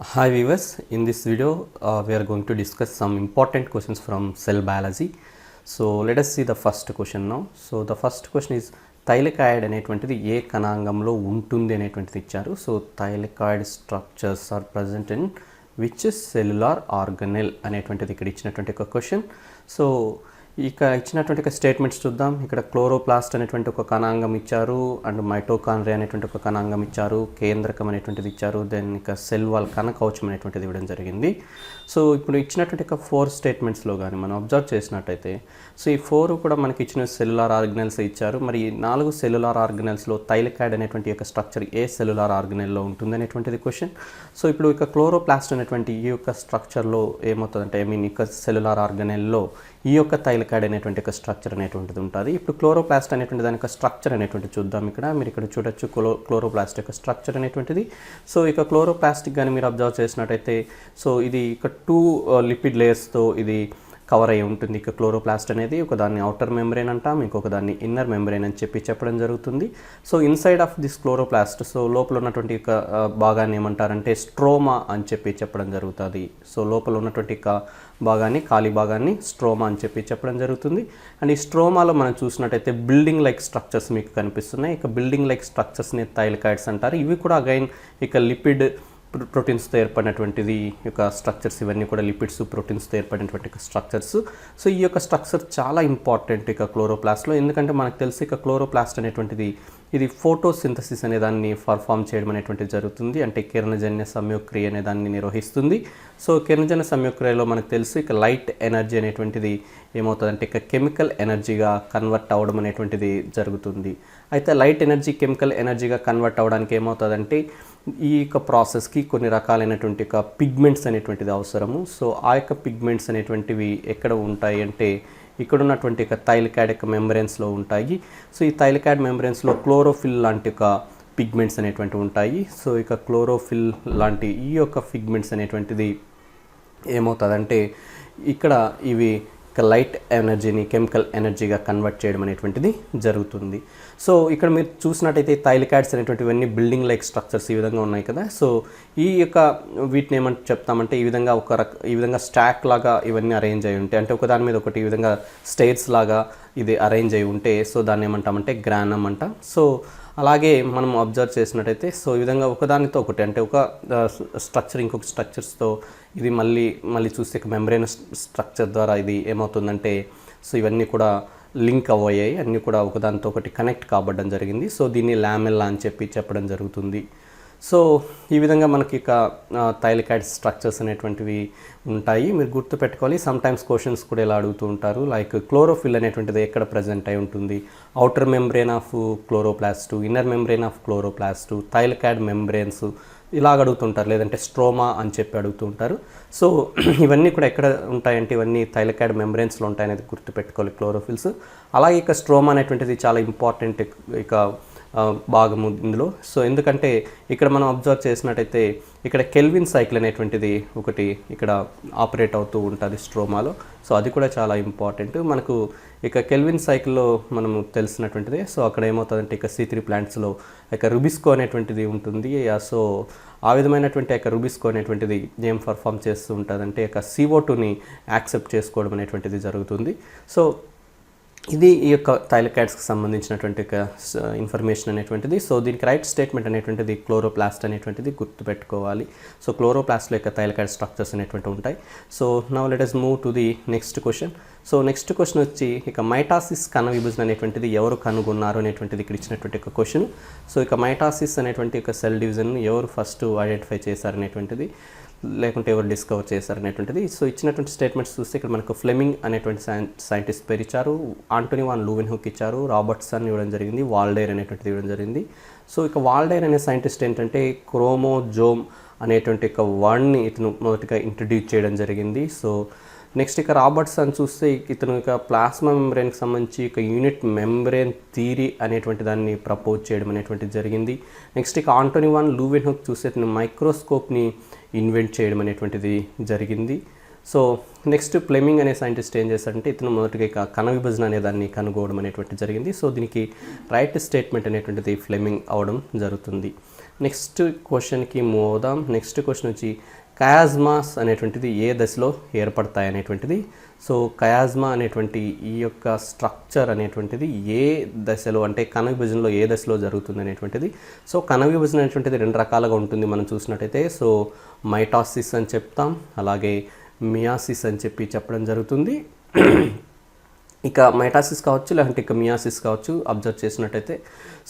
Hi viewers, in this video we are going to discuss some important questions from cell biology. So let us see the first question now. So the first question is థైలికాయిడ్ అనేటువంటిది ఏ కణాంగంలో ఉంటుంది అనేటువంటిది ఇచ్చారు. So thylakoid structures are present in which cellular organelle అనేటువంటిది ఇక్కడ ఇచ్చినటువంటి ఒక question. So ఇక ఇచ్చినటువంటి ఒక స్టేట్మెంట్స్ చూద్దాం. ఇక్కడ క్లోరోప్లాస్ట్ అనేటువంటి ఒక కణాంగం ఇచ్చారు, అండ్ మైటోకాండ్రియా అనేటువంటి ఒక కణాంగం ఇచ్చారు, కేంద్రకం అనేటువంటిది ఇచ్చారు, దెన్ ఇక సెల్ వాల్ కణకవచం అనేటువంటిది ఇవ్వడం జరిగింది. సో ఇప్పుడు ఇచ్చినటువంటి ఒక 4 స్టేట్మెంట్స్లో కానీ మనం అబ్జర్వ్ చేసినట్టయితే సో ఈ 4 కూడా మనకి ఇచ్చిన సెల్యులార్ ఆర్గనెల్స్ ఇచ్చారు. మరి ఈ 4 సెల్యులార్ ఆర్గనెల్స్లో థైలికాయిడ్ అనేటువంటి యొక్క స్ట్రక్చర్ ఏ సెల్యులార్ ఆర్గనెల్లో ఉంటుంది అనేటువంటిది క్వశ్చన్. సో ఇప్పుడు ఇక క్లోరోప్లాస్ట్ అనేటువంటి ఈ యొక్క స్ట్రక్చర్లో ఏమవుతుందంటే ఇక సెల్యులార్ ఆర్గనెల్లో ఈ యొక్క థైలికాయిడ్ అనేటువంటి ఒక స్ట్రక్చర్ అనేటువంటిది ఉంటుంది. ఇప్పుడు క్లోరోప్లాస్ట్ అనేటువంటి దాని యొక్క స్ట్రక్చర్ అనేటువంటిది చూద్దాం. మీరు ఇక్కడ చూడొచ్చు క్లోరోప్లాస్ట్ యొక్క స్ట్రక్చర్ అనేటువంటిది. సో ఇక క్లోరోప్లాస్టిక్ కానీ మీరు అబ్జర్వ్ చేసినట్టయితే సో ఇది ఇక 2 లిపిడ్ లేయర్స్తో ఇది కవర్ అయి ఉంటుంది. ఇక క్లోరోప్లాస్ట్ అనేది ఒక దాన్ని అవుటర్ మెంబ్రెయిన్ అంటాం, ఇంకొక దాన్ని ఇన్నర్ మెంబ్రెయిన్ అని చెప్పడం జరుగుతుంది. So inside of this chloroplast so లోపల ఉన్నటువంటి ఒక భాగాన్ని ఏమంటారంటే స్ట్రోమా అని చెప్పడం జరుగుతుంది. సో లోపల ఉన్నటువంటి భాగాన్ని ఖాళీ భాగాన్ని స్ట్రోమా అని చెప్పడం జరుగుతుంది. అండ్ ఈ స్ట్రోమాలో మనం చూసినట్టయితే బిల్డింగ్ లైక్ స్ట్రక్చర్స్ మీకు కనిపిస్తున్నాయి. ఇక బిల్డింగ్ లైక్ స్ట్రక్చర్స్ని థైలికాయిడ్స్ అంటారు. ఇవి కూడా అగైన్ ఇక లిపిడ్ ప్రోటీన్స్తో ఏర్పడినటువంటిది యొక్క స్ట్రక్చర్స్, ఇవన్నీ కూడా లిపిడ్స్ ప్రోటీన్స్తో ఏర్పడినటువంటి స్ట్రక్చర్స్. సో ఈ యొక్క స్ట్రక్చర్ చాలా ఇంపార్టెంట్ ఇక క్లోరోప్లాస్ట్లో, ఎందుకంటే మనకు తెలిసి ఇక క్లోరోప్లాస్ట్ అనేటువంటిది ఇది ఫోటోసింథసిస్ అనే దాన్ని పర్ఫామ్ చేయడం అనేటువంటిది జరుగుతుంది. అంటే కిరణజన్య సంయోక్రియ అనే దాన్ని నిర్వహిస్తుంది. సో కిరణజన్య సంయోక్రియలో మనకు తెలుసు ఇక లైట్ ఎనర్జీ అనేటువంటిది ఏమవుతుందంటే ఇక కెమికల్ ఎనర్జీగా కన్వర్ట్ అవ్వడం అనేటువంటిది జరుగుతుంది. అయితే లైట్ ఎనర్జీ కెమికల్ ఎనర్జీగా కన్వర్ట్ అవ్వడానికి ఏమవుతుందంటే ఈ యొక్క ప్రాసెస్కి కొన్ని రకాలైనటువంటి ఒక పిగ్మెంట్స్ అనేటువంటిది అవసరము. సో ఆ యొక్క పిగ్మెంట్స్ అనేటువంటివి ఎక్కడ ఉంటాయి అంటే ఇక్కడ ఉన్నటువంటి ఒక థైలికాయిడ్ యొక్క మెంబ్రెయిన్స్లో ఉంటాయి. సో ఈ థైలికాయిడ్ మెంబ్రెయిన్స్లో క్లోరోఫిల్ లాంటి ఒక పిగ్మెంట్స్ అనేటువంటివి ఉంటాయి. సో ఇక క్లోరోఫిల్ లాంటి ఈ యొక్క పిగ్మెంట్స్ అనేటువంటిది ఏమవుతుందంటే ఇక్కడ ఇవి లైట్ ఎనర్జీని కెమికల్ ఎనర్జీగా కన్వర్ట్ చేయడం అనేటువంటిది జరుగుతుంది. సో ఇక్కడ మీరు చూసినట్టయితే థైలికాయిడ్స్ అనేటువంటివన్నీ బిల్డింగ్ లైక్ స్ట్రక్చర్స్ ఈ విధంగా ఉన్నాయి కదా. సో ఈ యొక్క వీటిని ఏమంటే చెప్తామంటే ఈ విధంగా స్టాక్ లాగా ఇవన్నీ అరేంజ్ అయి ఉంటాయి. అంటే ఒకదాని మీద ఒకటి ఈ విధంగా స్టైర్స్ లాగా ఇది అరేంజ్ అయి ఉంటే సో దాన్ని ఏమంటామంటే గ్రానం అంటాం. సో అలాగే మనం అబ్జర్వ్ చేసినట్టయితే సో ఈ విధంగా ఒకదానితో ఒకటి అంటే ఒక స్ట్రక్చర్ ఇంకొక స్ట్రక్చర్స్తో ఇది మళ్ళీ చూస్తే మెంబ్రెయిన్ స్ట్రక్చర్ ద్వారా ఇది ఏమవుతుందంటే సో ఇవన్నీ కూడా లింక్ అయ్యాయి, అన్నీ కూడా ఒకదానితో ఒకటి కనెక్ట్ కాబడడం జరిగింది. సో దీన్ని లామెల్లా అని చెప్పడం జరుగుతుంది. సో ఈ విధంగా మనకి ఇక థైలికాయిడ్ స్ట్రక్చర్స్ అనేటువంటివి ఉంటాయి. మీరు గుర్తుపెట్టుకోవాలి. సమ్టైమ్స్ క్వశ్చన్స్ కూడా ఇలా అడుగుతూ ఉంటారు. లైక్ క్లోరోఫిల్ అనేటువంటిది ఎక్కడ ప్రజెంట్ అయి ఉంటుంది, outer membrane of chloroplast, inner membrane of chloroplast, thylakoid membranes ఇలాగ అడుగుతుంటారు, లేదంటే స్ట్రోమా అని చెప్పి అడుగుతుంటారు. సో ఇవన్నీ కూడా ఎక్కడ ఉంటాయంటే ఇవన్నీ థైలికాయిడ్ మెంబ్రెయిన్స్లో ఉంటాయనేది గుర్తుపెట్టుకోవాలి క్లోరోఫిల్స్. అలాగే ఇక స్ట్రోమా అనేటువంటిది చాలా ఇంపార్టెంట్ ఇక భాగము ఇందులో. సో ఎందుకంటే ఇక్కడ మనం అబ్జర్వ్ చేసినట్టయితే ఇక్కడ కెల్విన్ సైకిల్ అనేటువంటిది ఒకటి ఇక్కడ ఆపరేట్ అవుతూ ఉంటుంది స్ట్రోమాలో. సో అది కూడా చాలా ఇంపార్టెంట్ మనకు. ఇక కెల్విన్ సైకిల్లో మనము తెలిసినటువంటిది. సో అక్కడ ఏమవుతుందంటే ఇక C3 ప్లాంట్స్లో ఇక రుబిస్కో అనేటువంటిది ఉంటుంది. సో ఆ విధమైనటువంటి ఇక రుబిస్కో అనేటువంటిది ఏం పర్ఫామ్ చేస్తూ ఉంటుందంటే ఇక CO2ని యాక్సెప్ట్ చేసుకోవడం అనేటువంటిది జరుగుతుంది. సో ఇది ఈ యొక్క థైలికాయిడ్స్కి సంబంధించినటువంటి ఒక ఇన్ఫర్మేషన్ అనేటువంటిది. సో దీనికి రైట్ స్టేట్మెంట్ అనేటువంటిది క్లోరోప్లాస్ట్ అనేటువంటిది గుర్తుపెట్టుకోవాలి. సో క్లోరోప్లాస్ట్లో యొక్క థైలికాయిడ్ స్ట్రక్చర్స్ అనేటువంటివి ఉంటాయి. So now let us move to the next question. So next question వచ్చి ఇక మైటాసిస్ కణ విభజన అనేటువంటిది ఎవరు కనుగొన్నారు అనేటువంటిది ఇక్కడ ఇచ్చినటువంటి ఒక క్వశ్చన్. సో ఇక మైటాసిస్ అనేటువంటి ఒక సెల్ డివిజన్ ఎవరు ఫస్ట్ ఐడెంటిఫై చేశారనేటువంటిది, లేకుంటే ఎవరు డిస్కవర్ చేశారనేటువంటిది. సో ఇచ్చినటువంటి స్టేట్మెంట్స్ చూస్తే ఇక్కడ మనకు ఫ్లెమింగ్ అనేటువంటి సైంటిస్ట్ పేరు ఇచ్చారు, ఆంటోనీ వాన్ లూవెన్హుక్ ఇచ్చారు, రాబర్ట్సన్ ఇవ్వడం జరిగింది, వాల్డైర్ అనేటువంటిది ఇవ్వడం జరిగింది. సో ఇక వాల్డైర్ అనే సైంటిస్ట్ ఏంటంటే క్రోమోజోమ్ అనేటువంటి ఒక వర్డ్ని ఇతను మొదటిగా ఇంట్రడ్యూస్ చేయడం జరిగింది. సో నెక్స్ట్ ఇక రాబర్ట్సన్ చూస్తే ఇతను ఇక ప్లాస్మా మెంబ్రెయిన్కి సంబంధించి ఇక యూనిట్ మెంబ్రెయిన్ థియరీ అనేటువంటి దాన్ని ప్రపోజ్ చేయడం అనేటువంటిది జరిగింది. నెక్స్ట్ ఇక ఆంటోనీ వాన్ లూవెన్హుక్ చూస్తే ఇతను మైక్రోస్కోప్ని ఇన్వెంట్ చేయడం అనేటువంటిది జరిగింది. సో నెక్స్ట్ ఫ్లెమింగ్ అనే సైంటిస్ట్ ఏం చేశాడంటే ఇతను మొదటిగా ఇక కణ విభజన అనే దాన్ని కనుగొనడం అనేటువంటి జరిగింది. సో దీనికి రైట్ స్టేట్మెంట్ అనేటువంటిది ఫ్లెమింగ్ అవడం జరుగుతుంది. నెక్స్ట్ క్వశ్చన్కి మూవ్ అవుదాం. నెక్స్ట్ క్వశ్చన్ వచ్చి కయాజ్మాస్ అనేటువంటిది ఏ దశలో ఏర్పడతాయి అనేటువంటిది. సో కయాజ్మా అనేటువంటి ఈ యొక్క స్ట్రక్చర్ అనేటువంటిది ఏ దశలో అంటే కణ విభజనలో ఏ దశలో జరుగుతుంది అనేటువంటిది. సో కణ విభజన అనేటువంటిది రెండు రకాలుగా ఉంటుంది మనం చూసినట్టయితే. సో మైటాసిస్ అని చెప్తాం, అలాగే మియాసిస్ అని చెప్పడం జరుగుతుంది. ఇక మైటాసిస్ కావచ్చు లేదంటే ఇక మియాసిస్ కావచ్చు అబ్జర్వ్ చేసినట్టయితే.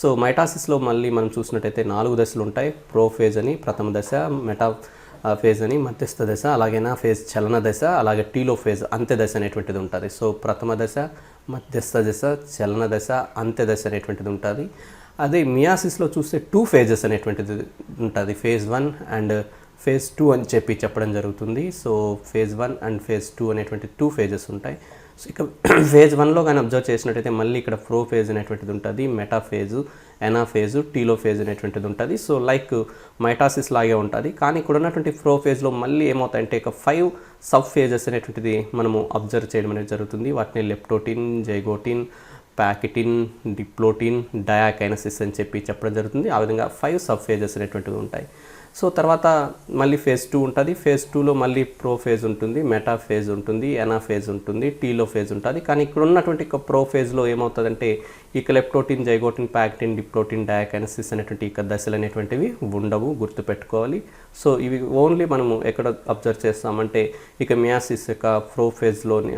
సో మైటాసిస్లో మళ్ళీ మనం చూసినట్టయితే 4 దశలు ఉంటాయి. ప్రోఫేజ్ అని ప్రథమ దశ, మెటా ఫేజ్ అని మధ్యస్థ దశ, అలాగే నా ఫేజ్ చలన దశ, అలాగే టీలో ఫేజ్ అంత్య దశ అనేటువంటిది ఉంటుంది. సో ప్రథమ దశ, మధ్యస్థ దశ, చలన దశ, అంత్య దశ అనేటువంటిది ఉంటుంది. అదే మియాసిస్లో చూస్తే 2 ఫేజెస్ అనేటువంటిది ఉంటుంది. ఫేజ్ 1 అండ్ ఫేజ్ 2 అని చెప్పడం జరుగుతుంది. సో ఫేజ్ 1 అండ్ ఫేజ్ 2 అనేటువంటి 2 ఫేజెస్ ఉంటాయి. సో ఇక ఫేజ్ 1లో కానీ అబ్జర్వ్ చేసినట్టయితే మళ్ళీ ఇక్కడ ప్రో ఫేజ్ అనేటువంటిది ఉంటుంది, మెటా ఫేజు, ఎనా ఫేజు, టీలో ఫేజ్ అనేటువంటిది ఉంటుంది. సో లైక్ మైటాసిస్ లాగే ఉంటుంది. కానీ ఇక్కడ ఉన్నటువంటి ప్రో ఫేజ్లో మళ్ళీ ఏమవుతాయంటే ఇక 5 సబ్ ఫేజెస్ అనేటువంటిది మనము అబ్జర్వ్ చేయడం అనేది జరుగుతుంది. వాటిని లెప్టోటిన్, జైగోటిన్, ప్యాకిటిన్, డిప్లోటిన్, డయాకైనసిస్ అని చెప్పడం జరుగుతుంది. ఆ విధంగా 5 సబ్ ఫేజెస్ అనేటువంటివి ఉంటాయి. సో తర్వాత మళ్ళీ ఫేజ్ 2 ఉంటుంది. ఫేజ్ 2లో మళ్ళీ ప్రో ఫేజ్ ఉంటుంది, మెటా ఫేజ్ ఉంటుంది, ఎనా ఫేజ్ ఉంటుంది, టీలో ఫేజ్ ఉంటుంది. కానీ ఇక్కడ ఉన్నటువంటి ప్రో ఫేజ్లో ఏమవుతుందంటే ఇక లెప్టోటిన్, జైగోటిన్, ప్యాక్టిన్, డిప్లోటిన్, డయాకైనసిస్ అనేటువంటి ఇక దశలు అనేటువంటివి ఉండవు, గుర్తుపెట్టుకోవాలి. సో ఇవి ఓన్లీ మనము ఎక్కడ అబ్జర్వ్ చేస్తామంటే ఇక మియాసిస్ యొక్క ప్రో ఫేజ్లోని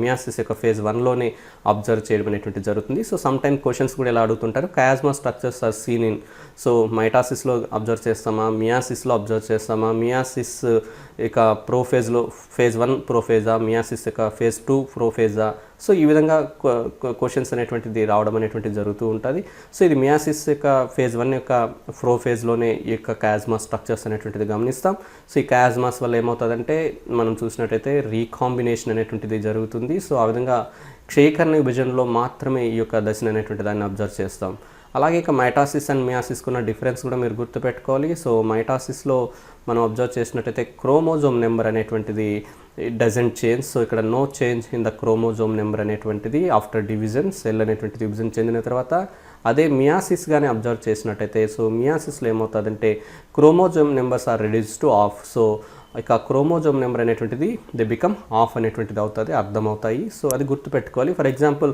మియాసిస్ యొక్క ఫేజ్ 1లోనే అబ్జర్వ్ చేయడం అనేటువంటి జరుగుతుంది. సో సమ్ టైమ్ క్వశ్చన్స్ కూడా ఎలా అడుగుతుంటారు, chiasma structures are seen in. So మైటాసిస్లో అబ్జర్వ్ చేస్తామా, మియాసిస్లో అబ్జర్వ్ చేస్తామా, మియాసిస్ ఇక ప్రో ఫేజ్లో ఫేజ్ 1 ప్రో ఫేజా, మియాసిస్ యొక్క ఫేజ్ 2 ప్రో ఫేజా. సో ఈ విధంగా క్వశ్చన్స్ అనేటువంటిది రావడం అనేటువంటిది జరుగుతూ ఉంటుంది. సో ఇది మియాసిస్ యొక్క ఫేజ్ 1 యొక్క ప్రో ఫేజ్లోనే ఈ యొక్క కయాజ్మా స్ట్రక్చర్స్ అనేటువంటిది గమనిస్తాం. సో ఈ కయాజ్మాస్ వల్ల ఏమవుతుందంటే మనం చూసినట్టయితే రీకాంబినేషన్ అనేటువంటిది జరుగుతుంది. సో ఆ విధంగా క్షయకరణ విభజనలో మాత్రమే ఈ యొక్క దశను అనేటువంటి దాన్ని అబ్జర్వ్ చేస్తాం. అలాగే ఇక మైటాసిస్ అండ్ మియాసిస్కి ఉన్న డిఫరెన్స్ కూడా మీరు గుర్తుపెట్టుకోవాలి. సో మైటాసిస్లో మనం అబ్జర్వ్ చేసినట్టయితే క్రోమోజోమ్ నెంబర్ అనేటువంటిది డజంట్ చేంజ్. సో ఇక్కడ no change in the chromosome number అనేటువంటిది ఆఫ్టర్ డివిజన్, సెల్ అనేటువంటిది విభజన చెందిన తర్వాత. అదే మియాసిస్ కానీ అబ్జర్వ్ చేసినట్టయితే సో మియాసిస్లో ఏమవుతుందంటే chromosome numbers are reduce to half. So ఇక క్రోమోజోమ్ నెంబర్ అనేటువంటిది దే బికమ్ ఆఫ్ అనేటువంటిది అవుతుంది, అర్థమవుతాయి. సో అది గుర్తుపెట్టుకోవాలి. ఫర్ ఎగ్జాంపుల్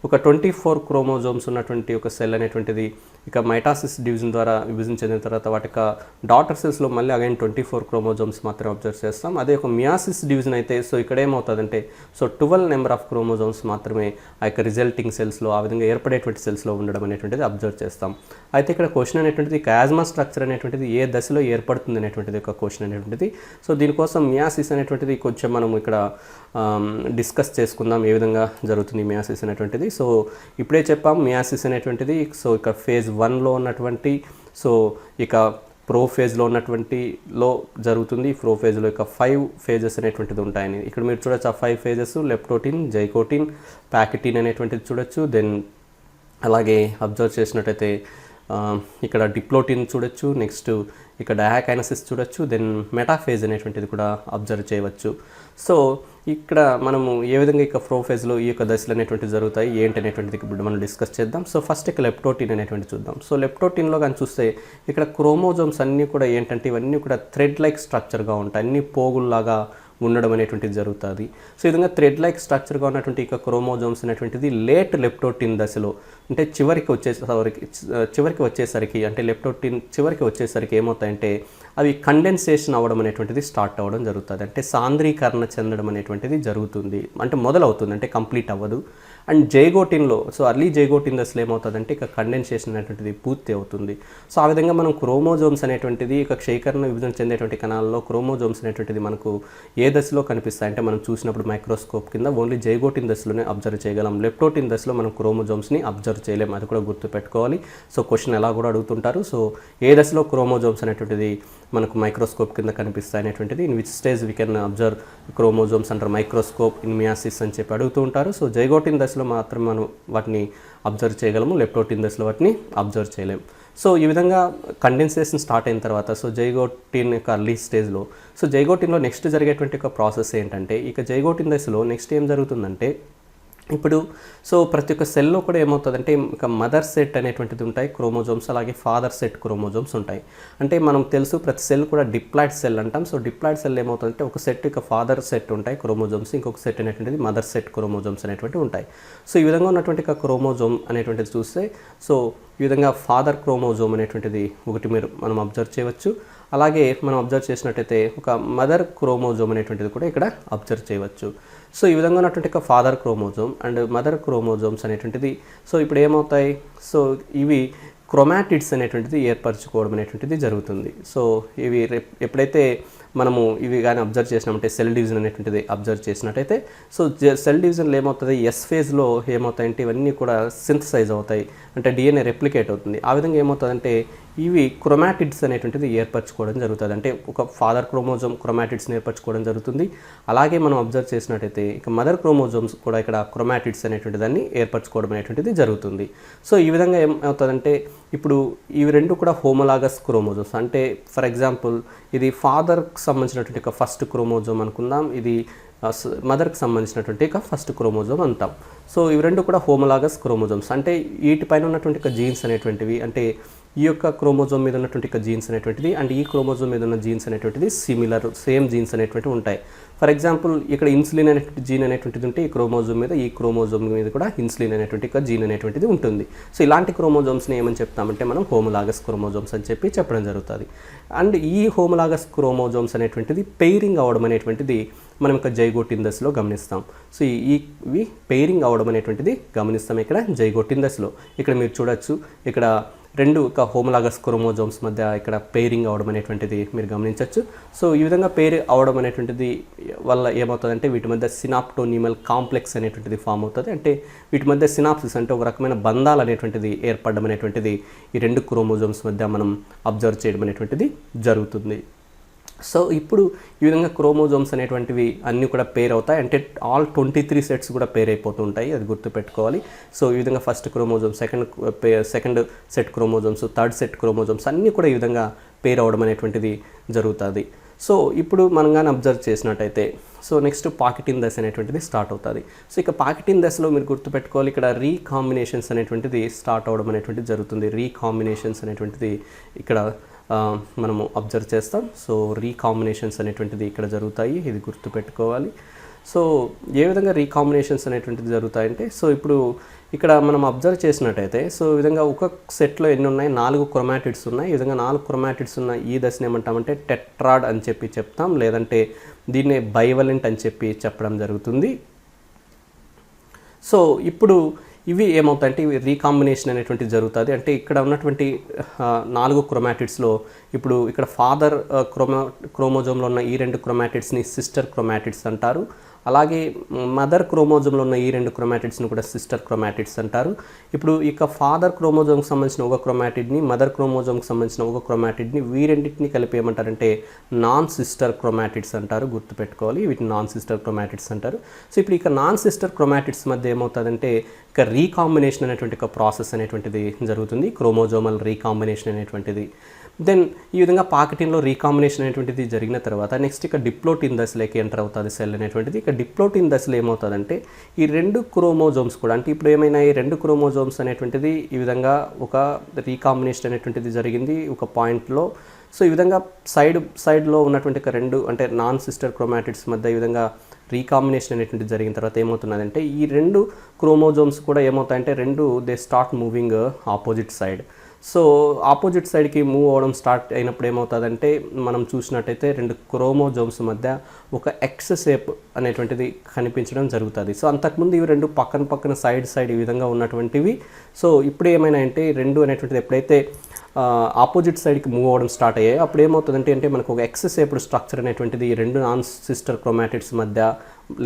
ఒక 24 క్రోమోజోమ్స్ ఉన్నటువంటి ఒక సెల్ అనేటువంటిది ఇక మైటాసిస్ డివిజన్ ద్వారా విభజన చెందిన తర్వాత వాటి యొక్క డాటర్ సెల్స్లో మళ్ళీ అగైన్ 24 క్రోమోజోమ్స్ మాత్రమే అబ్జర్వ్ చేస్తాం. అదే ఒక మియాసిస్ డివిజన్ అయితే సో ఇక్కడ ఏమవుతుందంటే సో 12 నెంబర్ ఆఫ్ క్రోమోజోమ్స్ మాత్రమే ఆ యొక్క రిజల్టింగ్ సెల్స్లో ఆ విధంగా ఏర్పడేటువంటి సెల్స్లో ఉండడం అనేటువంటిది అబ్జర్వ్ చేస్తాం. అయితే ఇక్కడ క్వశ్చన్ అనేటువంటిది కయాజ్మా స్ట్రక్చర్ అనేటువంటిది ఏ దశలో ఏర్పడుతుంది అనేటువంటిది ఒక క్వశ్చన్ అనేటువంటిది. సో దీనికోసం మియాసిస్ అనేటువంటిది కొంచెం మనం ఇక్కడ డిస్కస్ చేసుకుందాం ఏ విధంగా జరుగుతుంది మియాసిస్ అనేటువంటిది. సో ఇప్పుడే చెప్పాం మియాసిస్ అనేటువంటిది సో ఇక ఫేజ్ 1లో ఉన్నటువంటి సో ఇక ప్రో ఫేజ్లో ఉన్నటువంటిలో జరుగుతుంది. ప్రో ఫేజ్లో ఇక 5 ఫేజెస్ అనేటువంటిది ఉంటాయని ఇక్కడ మీరు చూడొచ్చు. ఆ 5 ఫేజెస్ లెప్టోటిన్, జైకోటిన్, ప్యాకిటిన్ అనేటువంటిది చూడొచ్చు. దెన్ అలాగే అబ్జర్వ్ చేసినట్టయితే ఇక్కడ డిప్లోటిన్ చూడొచ్చు, నెక్స్ట్ ఇక్కడ డయాకైనసిస్ చూడొచ్చు, దెన్ మెటాఫేజ్ అనేటువంటిది కూడా అబ్జర్వ్ చేయవచ్చు. సో ఇక్కడ మనము ఏ విధంగా ఇక ప్రో ఫేజ్లో ఈ యొక్క దశలు అనేటువంటివి జరుగుతాయి ఏంటి అనేటువంటిది ఇప్పుడు మనం డిస్కస్ చేద్దాం. సో ఫస్ట్ ఇక లెప్టోటిన్ అనేటువంటి చూద్దాం. సో లెప్టోటిన్లో కానీ చూస్తే ఇక్కడ క్రోమోజోమ్స్ అన్నీ కూడా ఏంటంటే ఇవన్నీ కూడా థ్రెడ్ లైక్ స్ట్రక్చర్గా ఉంటాయి, అన్ని పోగుల్లాగా ఉండడం అనేటువంటిది జరుగుతుంది. సో ఈ విధంగా థ్రెడ్ లైక్ స్ట్రక్చర్గా ఉన్నటువంటి ఇక క్రోమోజోమ్స్ అనేటువంటిది లేట్ లెప్టోటిన్ దశలో అంటే చివరికి వచ్చేసరికి అంటే లెప్టోటిన్ చివరికి వచ్చేసరికి ఏమవుతాయంటే అవి కండెన్సేషన్ అవ్వడం అనేటువంటిది స్టార్ట్ అవ్వడం జరుగుతుంది. అంటే సాంద్రీకరణ చెందడం అనేటువంటిది జరుగుతుంది, అంటే మొదలవుతుంది, అంటే కంప్లీట్ అవ్వదు. అండ్ జైగోటిన్లో సో అర్లీ జైగోటిన్ దశలో ఏమవుతుందంటే ఇక కండెన్సేషన్ అనేటువంటిది పూర్తి అవుతుంది. సో ఆ విధంగా మనం క్రోమోజోమ్స్ అనేటువంటిది ఇక క్షయకరణ విభజన చెందేటువంటి కణాలలో క్రోమోజోమ్స్ అనేటువంటిది మనకు ఏ దశలో కనిపిస్తాయి అంటే మనం చూసినప్పుడు మైక్రోస్కోప్ కింద ఓన్లీ జైగోటిన్ దశలోనే అబ్జర్వ్ చేయగలం. లెప్టోటిన్ దశలో మనం క్రోమోజోమ్స్ని అబ్జర్వ్ చేయలేము, అది కూడా గుర్తుపెట్టుకోవాలి. సో క్వశ్చన్ ఎలా కూడా అడుగుతుంటారు. సో ఏ దశలో క్రోమోజోమ్స్ అనేటువంటిది మనకు మైక్రోస్కోప్ కింద కనిపిస్తాయి అనేటువంటిది in which stage we can observe chromosomes అంటారు మైక్రోస్కోప్ ఇన్ మియాసిస్ అని అడుగుతూ ఉంటారు. సో జైగోటిన్ దశలో మాత్రం మనం వాటిని అబ్జర్వ్ చేయగలము, లెప్టోటిన్ దశలో వాటిని అబ్జర్వ్ చేయలేము. సో ఈ విధంగా కండెన్సేషన్ స్టార్ట్ అయిన తర్వాత సో జైగోటిన్ యొక్క అర్లీ స్టేజ్లో సో జైగోటిన్లో నెక్స్ట్ జరిగేటువంటి ఒక ప్రాసెస్ ఏంటంటే ఇక జైగోటిన్ దశలో నెక్స్ట్ ఏం జరుగుతుందంటే ఇప్పుడు సో ప్రతి ఒక్క సెల్లో కూడా ఏమవుతుందంటే ఒక మదర్ సెట్ అనేటువంటిది ఉంటాయి క్రోమోజోమ్స్, అలాగే ఫాదర్ సెట్ క్రోమోజోమ్స్ ఉంటాయి. అంటే మనం తెలుసు ప్రతి సెల్ కూడా డిప్లాయిడ్ సెల్ అంటాం. సో డిప్లాయిడ్ సెల్ ఏమవుతుందంటే ఒక సెట్ ఇక ఫాదర్ సెట్ ఉంటాయి క్రోమోజోమ్స్, ఇంకొక సెట్ అనేటువంటిది మదర్ సెట్ క్రోమోజోమ్స్ అనేటువంటివి ఉంటాయి. సో ఈ విధంగా ఉన్నటువంటి ఒక క్రోమోజోమ్ అనేటువంటిది చూస్తే సో ఈ విధంగా ఫాదర్ క్రోమోజోమ్ అనేటువంటిది ఒకటి మనం అబ్జర్వ్ చేయవచ్చు. అలాగే మనం అబ్జర్వ్ చేసినట్టయితే ఒక మదర్ క్రోమోజోమ్ అనేటువంటిది కూడా ఇక్కడ అబ్జర్వ్ చేయవచ్చు. సో ఈ విధంగా ఉన్నటువంటి ఒక father chromosome and mother chromosomes అనేటువంటిది సో ఇప్పుడు ఏమవుతాయి, సో ఇవి క్రోమాటిడ్స్ అనేటువంటిది ఏర్పరచుకోవడం అనేటువంటిది జరుగుతుంది. సో ఇవి ఎప్పుడైతే మనము ఇవి కానీ అబ్జర్వ్ చేసినామంటే సెల్ డివిజన్ అనేటువంటిది అబ్జర్వ్ చేసినట్టయితే సో సెల్ డివిజన్లో ఏమవుతుంది, ఎస్ ఫేజ్లో ఏమవుతాయంటే ఇవన్నీ కూడా సింథసైజ్ అవుతాయి, అంటే డిఎన్ఏ రెప్లికేట్ అవుతుంది. ఆ విధంగా ఏమవుతుందంటే ఇవి క్రోమాటిడ్స్ అనేటువంటిది ఏర్పరచుకోవడం జరుగుతుంది. అంటే ఒక ఫాదర్ క్రోమోజోమ్ క్రోమాటిడ్స్ని ఏర్పరచుకోవడం జరుగుతుంది. అలాగే మనం అబ్జర్వ్ చేసినట్టయితే ఇక మదర్ క్రోమోజోమ్స్ కూడా ఇక్కడ క్రోమాటిడ్స్ అనేటువంటి దాన్ని ఏర్పరచుకోవడం అనేటువంటిది జరుగుతుంది. సో ఈ విధంగా ఏమవుతుందంటే ఇప్పుడు ఇవి రెండు కూడా హోమోలాగస్ క్రోమోజోమ్స్. అంటే ఫర్ ఎగ్జాంపుల్ ఇది ఫాదర్కి సంబంధించినటువంటి ఒక ఫస్ట్ క్రోమోజోమ్ అనుకుందాం, ఇది మదర్కి సంబంధించినటువంటి ఒక ఫస్ట్ క్రోమోజోమ్ అంటాం. సో ఇవి రెండు కూడా హోమోలాగస్ క్రోమోజోమ్స్. అంటే వీటిపైన ఉన్నటువంటి ఒక జీన్స్ అనేటువంటివి, అంటే ఈ యొక్క క్రోమోజోమ్ మీద ఉన్నటువంటి ఒక జీన్స్ అనేటువంటిది అండ్ ఈ క్రోమోజోమ్ మీద ఉన్న జీన్స్ అనేటువంటిది సిమిలర్, సేమ్ జీన్స్ అనేటువంటివి ఉంటాయి. ఫర్ ఎగ్జాంపుల్ ఇక్కడ ఇన్సులిన్ అనేటువంటి జీన్ అనేటువంటిది ఉంటే ఈ క్రోమోజోమ్ మీద కూడా ఇన్సులిన్ అనేటువంటి ఒక జీన్ అనేటువంటిది ఉంటుంది. సో ఇలాంటి క్రోమోజోమ్స్ని ఏమని చెప్తామంటే మనం హోమోలాగస్ క్రోమోజోమ్స్ అని చెప్పడం జరుగుతుంది. అండ్ ఈ హోమోలాగస్ క్రోమోజోమ్స్ అనేటువంటిది పెయిరింగ్ అవ్వడం అనేటువంటిది మనం ఒక జైగోటిన్ దశలో గమనిస్తాం. సో ఇవి పెయిరింగ్ అవ్వడం అనేటువంటిది గమనిస్తాం ఇక్కడ జైగోటిన్ దశలో. ఇక్కడ మీరు చూడొచ్చు, ఇక్కడ రెండు ఒక హోమోలాగస్ క్రోమోజోమ్స్ మధ్య ఇక్కడ పెయిరింగ్ అవడం అనేటువంటిది మీరు గమనించవచ్చు. సో ఈ విధంగా పెయిర్ అవడం అనేటువంటిది వల్ల ఏమవుతుందంటే వీటి మధ్య సినాప్టోనిమల్ కాంప్లెక్స్ అనేటువంటిది ఫామ్ అవుతుంది. అంటే వీటి మధ్య సినాప్సిస్ అంటే ఒక రకమైన బంధాలు అనేటువంటిది ఏర్పడడం అనేటువంటిది ఈ రెండు క్రోమోజోమ్స్ మధ్య మనం అబ్జర్వ్ చేయడం అనేటువంటిది జరుగుతుంది. సో ఇప్పుడు ఈ విధంగా క్రోమోజోమ్స్ అనేటువంటివి అన్నీ కూడా పేర్ అవుతాయి. అంటే ఆల్ 23 సెట్స్ కూడా పేర్ అయిపోతూ ఉంటాయి, అది గుర్తుపెట్టుకోవాలి. సో ఈ విధంగా first chromosome, second set chromosomes, third set chromosomes అన్నీ కూడా ఈ విధంగా పేర్ అవడం అనేటువంటిది జరుగుతుంది. సో ఇప్పుడు మనం కానీ అబ్జర్వ్ చేసినట్టయితే సో నెక్స్ట్ పాకెటిన్ దశ అనేటువంటిది స్టార్ట్ అవుతుంది. సో ఇక పాకెటిన్ దశలో మీరు గుర్తుపెట్టుకోవాలి, ఇక్కడ రీకాంబినేషన్స్ అనేటువంటిది స్టార్ట్ అవడం అనేటువంటిది జరుగుతుంది. రీకాంబినేషన్స్ అనేటువంటిది ఇక్కడ మనము అబ్జర్వ్ చేస్తాం. సో రీకాంబినేషన్స్ అనేటువంటిది ఇక్కడ జరుగుతాయి, ఇది గుర్తుపెట్టుకోవాలి. సో ఏ విధంగా రీకాంబినేషన్స్ అనేటువంటిది జరుగుతాయంటే సో ఇప్పుడు ఇక్కడ మనం అబ్జర్వ్ చేసినట్టయితే సో ఈ విధంగా ఒక సెట్లో ఎన్ని ఉన్నాయి, 4 క్రోమాటిడ్స్ ఉన్నాయి. ఈ విధంగా 4 క్రోమాటిడ్స్ ఉన్న ఈ దశని ఏమంటామంటే టెట్రాడ్ అని చెప్తాం, లేదంటే దీన్నే బైవలెంట్ అని చెప్పడం జరుగుతుంది. సో ఇప్పుడు ఇవి ఏమవుతాయంటే ఇవి రీకాంబినేషన్ అనేటువంటిది జరుగుతుంది. అంటే ఇక్కడ ఉన్నటువంటి 4 క్రోమాటిడ్స్లో ఇప్పుడు ఇక్కడ ఫాదర్ క్రోమోజోమ్లో ఉన్న ఈ 2 క్రోమాటిడ్స్ని సిస్టర్ క్రోమాటిడ్స్ అంటారు. అలాగే మదర్ క్రోమోజోమ్లో ఉన్న ఈ 2 క్రోమాటిడ్స్ని కూడా సిస్టర్ క్రోమాటిడ్స్ అంటారు. ఇప్పుడు ఇక ఫాదర్ క్రోమోజోమ్కి సంబంధించిన ఒక క్రోమాటిడ్ని, మదర్ క్రోమోజోమ్కి సంబంధించిన ఒక క్రోమాటిడ్ని, వీరెండింటిని కలిపి ఏమంటారంటే నాన్ సిస్టర్ క్రోమాటిడ్స్ అంటారు, గుర్తుపెట్టుకోవాలి. వీటిని నాన్ సిస్టర్ క్రోమాటిడ్స్ అంటారు. సో ఇప్పుడు ఇక నాన్ సిస్టర్ క్రోమాటిడ్స్ మధ్య ఏమవుతుందంటే ఇక రీకాంబినేషన్ అనేటువంటి ఒక ప్రాసెస్ అనేటువంటిది జరుగుతుంది, క్రోమోజోమల్ రీకాంబినేషన్ అనేటువంటిది. దెన్ ఈ విధంగా పాకెటిన్లో రీకాంబినేషన్ అనేటువంటిది జరిగిన తర్వాత నెక్స్ట్ ఇక డిప్లోటిన్ దశలోకి ఎంటర్ అవుతుంది సెల్ అనేటువంటిది. ఇక డిప్లోటిన్ దశలో ఏమవుతుందంటే ఈ 2 క్రోమోజోమ్స్ కూడా, అంటే ఇప్పుడు ఏమైనా ఈ 2 క్రోమోజోమ్స్ అనేటువంటిది ఈ విధంగా ఒక రీకాంబినేషన్ అనేటువంటిది జరిగింది ఒక పాయింట్లో. సో ఈ విధంగా సైడ్లో ఉన్నటువంటి ఒక 2 అంటే నాన్ సిస్టర్ క్రోమాటిడ్స్ మధ్య ఈ విధంగా రీకాంబినేషన్ అనేటువంటిది జరిగిన తర్వాత ఏమవుతున్నదంటే ఈ 2 క్రోమోజోమ్స్ కూడా ఏమవుతాయంటే they start moving opposite side. So opposite సైడ్కి మూవ్ అవ్వడం స్టార్ట్ అయినప్పుడు ఏమవుతుందంటే మనం చూసినట్టయితే 2 క్రోమోజోమ్స్ మధ్య ఒక ఎక్స్ షేప్ అనేటువంటిది కనిపించడం జరుగుతుంది. సో అంతకుముందు ఇవి 2 పక్కన సైడ్ ఈ విధంగా ఉన్నటువంటివి. సో ఇప్పుడు ఏమైనా అంటే 2 అనేటువంటిది ఎప్పుడైతే ఆపోజిట్ సైడ్కి మూవ్ అవ్వడం స్టార్ట్ అయ్యాయి అప్పుడు ఏమవుతుందంటే మనకు ఒక ఎక్స్ షేప్డ్ స్ట్రక్చర్ అనేటువంటిది ఈ 2 నాన్ సిస్టర్ క్రోమాటిడ్స్ మధ్య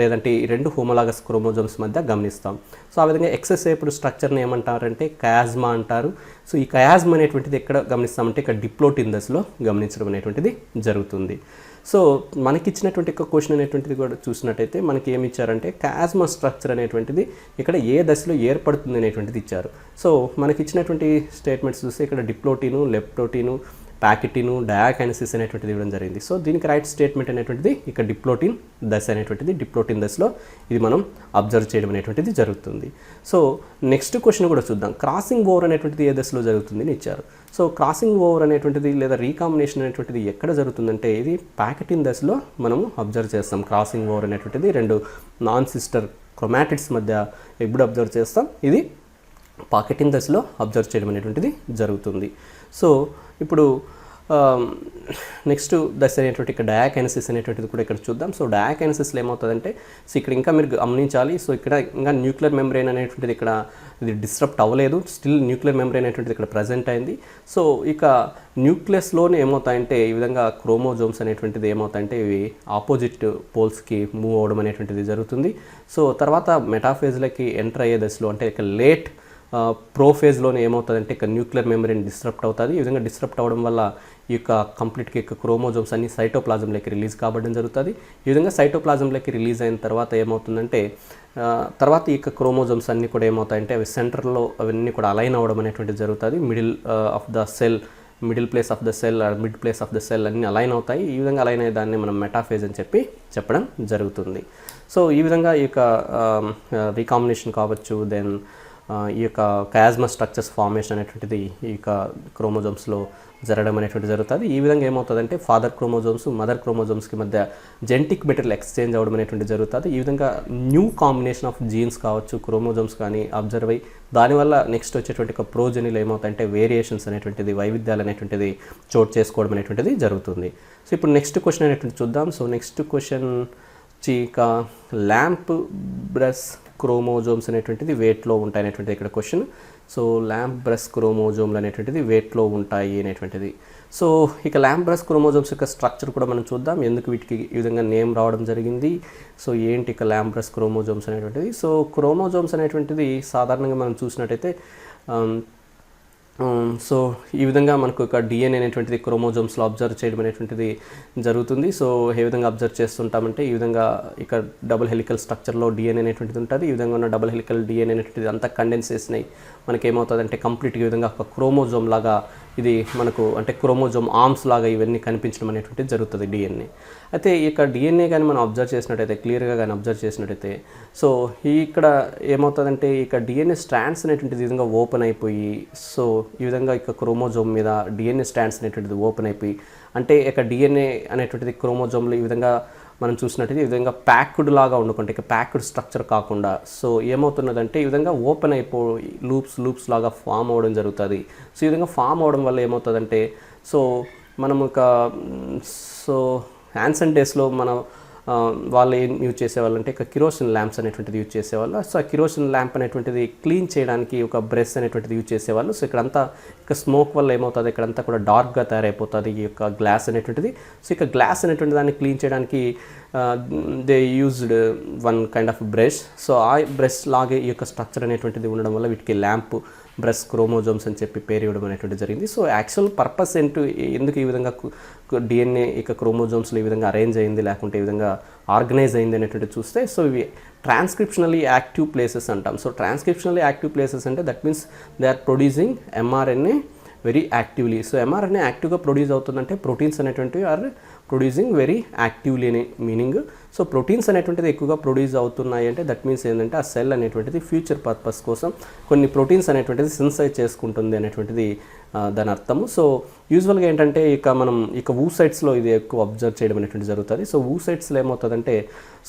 లేదంటే ఈ 2 హోమోలాగస్ క్రోమోజోమ్స్ మధ్య గమనిస్తాం. సో ఆ విధంగా ఎక్స్ షేప్డ్ స్ట్రక్చర్ని ఏమంటారంటే కయాజ్మా అంటారు. సో ఈ కయాజ్మా అనేటువంటిది ఎక్కడ గమనిస్తామంటే ఇక్కడ డిప్లోటిన్ దశలో గమనించడం అనేటువంటిది జరుగుతుంది. సో మనకి ఇచ్చినటువంటి ఒక క్వశ్చన్ అనేటువంటిది కూడా చూసినట్టయితే మనకి ఏమి ఇచ్చారంటే కయాజ్మా స్ట్రక్చర్ అనేటువంటిది ఇక్కడ ఏ దశలో ఏర్పడుతుంది అనేటువంటిది ఇచ్చారు. సో మనకి ఇచ్చినటువంటి స్టేట్మెంట్స్ చూస్తే ఇక్కడ డిప్లోటీను, లెప్టోటీను, ప్యాకెటిన్, డయాకైనసిస్ అనేటువంటిది ఇవ్వడం జరిగింది. సో దీనికి రైట్ స్టేట్మెంట్ అనేటువంటిది ఇక డిప్లోటిన్ దశ అనేటువంటిది, డిప్లోటిన్ దశలో ఇది మనం అబ్జర్వ్ చేయడం అనేటువంటిది జరుగుతుంది. సో నెక్స్ట్ క్వశ్చన్ కూడా చూద్దాం. క్రాసింగ్ ఓవర్ అనేటువంటిది ఏ దశలో జరుగుతుంది అని ఇచ్చారు. సో క్రాసింగ్ ఓవర్ అనేటువంటిది లేదా రీకాంబినేషన్ అనేటువంటిది ఎక్కడ జరుగుతుందంటే ఇది ప్యాకెటిన్ దశలో మనము అబ్జర్వ్ చేస్తాం. క్రాసింగ్ ఓవర్ అనేటువంటిది రెండు నాన్ సిస్టర్ క్రోమాటిడ్స్ మధ్య ఎప్పుడు అబ్జర్వ్ చేస్తాం, ఇది పాకెటిన్ దశలో అబ్జర్వ్ చేయడం అనేటువంటిది జరుగుతుంది. సో ఇప్పుడు నెక్స్ట్ దశ అనేటువంటి ఇక్కడ డయాకైనసిస్ అనేటువంటిది కూడా ఇక్కడ చూద్దాం. సో డయాకైనసిస్లో ఏమవుతుందంటే, సో ఇక్కడ ఇంకా మీరు గమనించాలి. సో ఇక్కడ ఇంకా న్యూక్లియర్ మెంబ్రెయిన్ అనేటువంటిది ఇక్కడ ఇది డిస్టర్బ్ అవ్వలేదు, స్టిల్ న్యూక్లియర్ మెంబ్రెయిన్ అనేటువంటిది ఇక్కడ ప్రజెంట్ అయింది. సో ఇక న్యూక్లియస్లోనే ఏమవుతాయంటే ఈ విధంగా క్రోమోజోమ్స్ అనేటువంటిది ఏమవుతాయంటే ఇవి ఆపోజిట్ పోల్స్కి మూవ్ అవ్వడం అనేటువంటిది జరుగుతుంది. సో తర్వాత మెటాఫేజ్లకి ఎంటర్ అయ్యే దశలో అంటే ఇక లేట్ ప్రోఫేజ్లోనే ఏమవుతుందంటే ఇక న్యూక్లియర్ మెంబ్రెయిన్ డిస్టర్బ్ అవుతుంది. ఈ విధంగా డిస్టర్బ్ అవ్వడం వల్ల ఈ యొక్క కంప్లీట్గా ఇక క్రోమోజోమ్స్ అన్ని సైటోప్లాజంలోకి రిలీజ్ కావడం జరుగుతుంది. ఈ విధంగా సైటోప్లాజంలోకి రిలీజ్ అయిన తర్వాత ఏమవుతుందంటే తర్వాత ఈ యొక్క క్రోమోజోమ్స్ అన్నీ కూడా ఏమవుతాయంటే అవి సెంటర్లో అవన్నీ కూడా అలైన్ అవ్వడం అనేటువంటిది జరుగుతుంది. Middle place of the cell mid place of the cell అన్నీ అలైన్ అవుతాయి. ఈ విధంగా అలైన్ అయ్యే దాన్ని మనం మెటాఫేజ్ అని చెప్పడం జరుగుతుంది. సో ఈ విధంగా ఈ యొక్క రీకాంబినేషన్ కావచ్చు, దెన్ ఈ యొక్క కయాజ్మా స్ట్రక్చర్స్ ఫార్మేషన్ అనేటువంటిది ఈ యొక్క క్రోమోజోమ్స్లో జరగడం అనేటువంటి జరుగుతుంది. ఈ విధంగా ఏమవుతుందంటే ఫాదర్ క్రోమోజోమ్స్ మదర్ క్రోమోజోమ్స్కి మధ్య జెనెటిక్ మెటీరియల్ ఎక్స్చేంజ్ అవ్వడం అనేటువంటి జరుగుతుంది. ఈ విధంగా న్యూ కాంబినేషన్ ఆఫ్ జీన్స్ కావచ్చు, క్రోమోజోమ్స్ కానీ అబ్జర్వ్ అయ్యి దానివల్ల నెక్స్ట్ వచ్చేటువంటి ఒక ప్రోజనీలు ఏమవుతాయంటే వేరియేషన్స్ అనేటువంటిది, వైవిధ్యాలు అనేటువంటిది చోటు చేసుకోవడం అనేటువంటిది జరుగుతుంది. సో ఇప్పుడు నెక్స్ట్ క్వశ్చన్ అనేటువంటి చూద్దాం. సో నెక్స్ట్ క్వశ్చన్ ఇక ల్యాంప్ బ్రష్ క్రోమోజోమ్స్ అనేటువంటిది వెయిట్లో ఉంటాయి అనేటువంటిది ఇక్కడ క్వశ్చన్. సో ల్యాంప్ బ్రష్ క్రోమోజోమ్లు అనేటువంటిది వెయిట్లో ఉంటాయి అనేటువంటిది. సో ఇక ల్యాంప్ బ్రష్ క్రోమోజోమ్స్ యొక్క స్ట్రక్చర్ కూడా మనం చూద్దాం, ఎందుకు వీటికి ఈ విధంగా నేమ్ రావడం జరిగింది. సో ఏంటి ఇక ల్యాంప్ బ్రష్ క్రోమోజోమ్స్ అనేటువంటిది. సో క్రోమోజోమ్స్ అనేటువంటిది సాధారణంగా మనం చూసినట్టయితే సో ఈ విధంగా మనకు ఒక డిఎన్ఏ అనేటువంటిది క్రోమోజోమ్స్లో అబ్జర్వ్ చేయడం అనేటువంటిది జరుగుతుంది. సో ఏ విధంగా అబ్జర్వ్ చేస్తుంటామంటే ఈ విధంగా ఇక డబుల్ హెలికల్ స్ట్రక్చర్లో డిఎన్ఏ అనేటువంటిది ఉంటుంది. ఈ విధంగా ఉన్న డబుల్ హెలికల్ డిఎన్ఏ అనేటువంటిది అంతా కండెన్స్ చేసినాయి మనకి ఏమవుతుందంటే కంప్లీట్గా ఈ విధంగా ఒక క్రోమోజోమ్ లాగా ఇది మనకు అంటే క్రోమోజోమ్ ఆర్మ్స్ లాగా ఇవన్నీ కనిపించడం అనేటువంటిది జరుగుతుంది డిఎన్ఏ. అయితే ఇక డిఎన్ఏ కానీ మనం అబ్జర్వ్ చేసినట్టయితే క్లియర్గా కానీ అబ్జర్వ్ చేసినట్టయితే సో ఇక్కడ ఏమవుతుందంటే ఇక డిఎన్ఏ స్ట్రాండ్స్ అనేటువంటిది ఈ విధంగా ఓపెన్ అయిపోయి సో ఈ విధంగా ఇక క్రోమోజోమ్ మీద డిఎన్ఏ స్ట్రాండ్స్ అనేటువంటిది ఓపెన్ అయిపోయి అంటే ఇక డిఎన్ఏ అనేటువంటిది క్రోమోజోమ్లో ఈ విధంగా మనం చూసినట్టయితే ఈ విధంగా ప్యాక్డ్ లాగా ఉండకుంటే ఇక ప్యాక్డ్ స్ట్రక్చర్ కాకుండా సో ఏమవుతున్నదంటే ఈ విధంగా ఓపెన్ అయిపోయి లూప్స్ లాగా ఫామ్ అవ్వడం జరుగుతుంది. సో ఈ విధంగా ఫామ్ అవ్వడం వల్ల ఏమవుతుందంటే సో మనం ఇక సో యాన్సెంట్ డేస్లో మనం వాళ్ళు ఏం యూజ్ చేసేవాళ్ళు అంటే ఇక కిరోసిన్ ల్యాంప్స్ అనేటువంటిది యూజ్ చేసేవాళ్ళు. సో ఆ కిరోసిన్ ల్యాంప్ అనేటువంటిది క్లీన్ చేయడానికి ఒక బ్రష్ అనేటువంటిది యూజ్ చేసేవాళ్ళు. సో ఇక్కడంతా ఇక స్మోక్ వల్ల ఏమవుతుంది ఇక్కడంతా కూడా డార్క్గా తయారైపోతుంది ఈ యొక్క గ్లాస్ అనేటువంటిది. సో ఇక గ్లాస్ అనేటువంటి దాన్ని క్లీన్ చేయడానికి they used one kind of brush. So ఆ బ్రష్ లాగే ఈ యొక్క స్ట్రక్చర్ అనేటువంటిది ఉండడం వల్ల వీటికి ల్యాంప్ బ్రష్ క్రోమోజోమ్స్ అని చెప్పి పేరు ఇవ్వడం అనేటువంటి జరిగింది. సో యాక్చువల్ పర్పస్ ఎందుకు ఈ విధంగా డిఎన్ఏ ఇక క్రోమోజోమ్స్లో ఈ విధంగా అరేంజ్ అయింది లేకుంటే ఈ విధంగా ఆర్గనైజ్ అయింది అనేటువంటి చూస్తే సో ఇవి ట్రాన్స్క్రిప్షనల్లీ యాక్టివ్ ప్లేసెస్ అంటాం. సో ట్రాన్స్క్రిప్షనల్లీ యాక్టివ్ ప్లేసెస్ అంటే that means they are producing mRNA very actively. So mRNA యాక్టివ్గా ప్రొడ్యూస్ అవుతుందంటే ప్రోటీన్స్ అనేటువంటివి ఆర్ ప్రొడ్యూసింగ్ వెరీ యాక్టివ్లీ అనే మీనింగ్. సో ప్రోటీన్స్ అనేటువంటిది ఎక్కువగా ప్రొడ్యూస్ అవుతున్నాయి అంటే దట్ మీన్స్ ఏంటంటే ఆ సెల్ అనేటువంటిది ఫ్యూచర్ పర్పస్ కోసం కొన్ని ప్రోటీన్స్ అనేటువంటిది సింథసైజ్ చేసుకుంటుంది అనేటువంటిది దాని అర్థము. సో యూజువల్గా ఏంటంటే మనం ఊసైట్స్లో ఇది ఎక్కువ అబ్జర్వ్ చేయడం అనేటువంటి జరుగుతుంది. సో ఊసైట్స్లో ఏమవుతుందంటే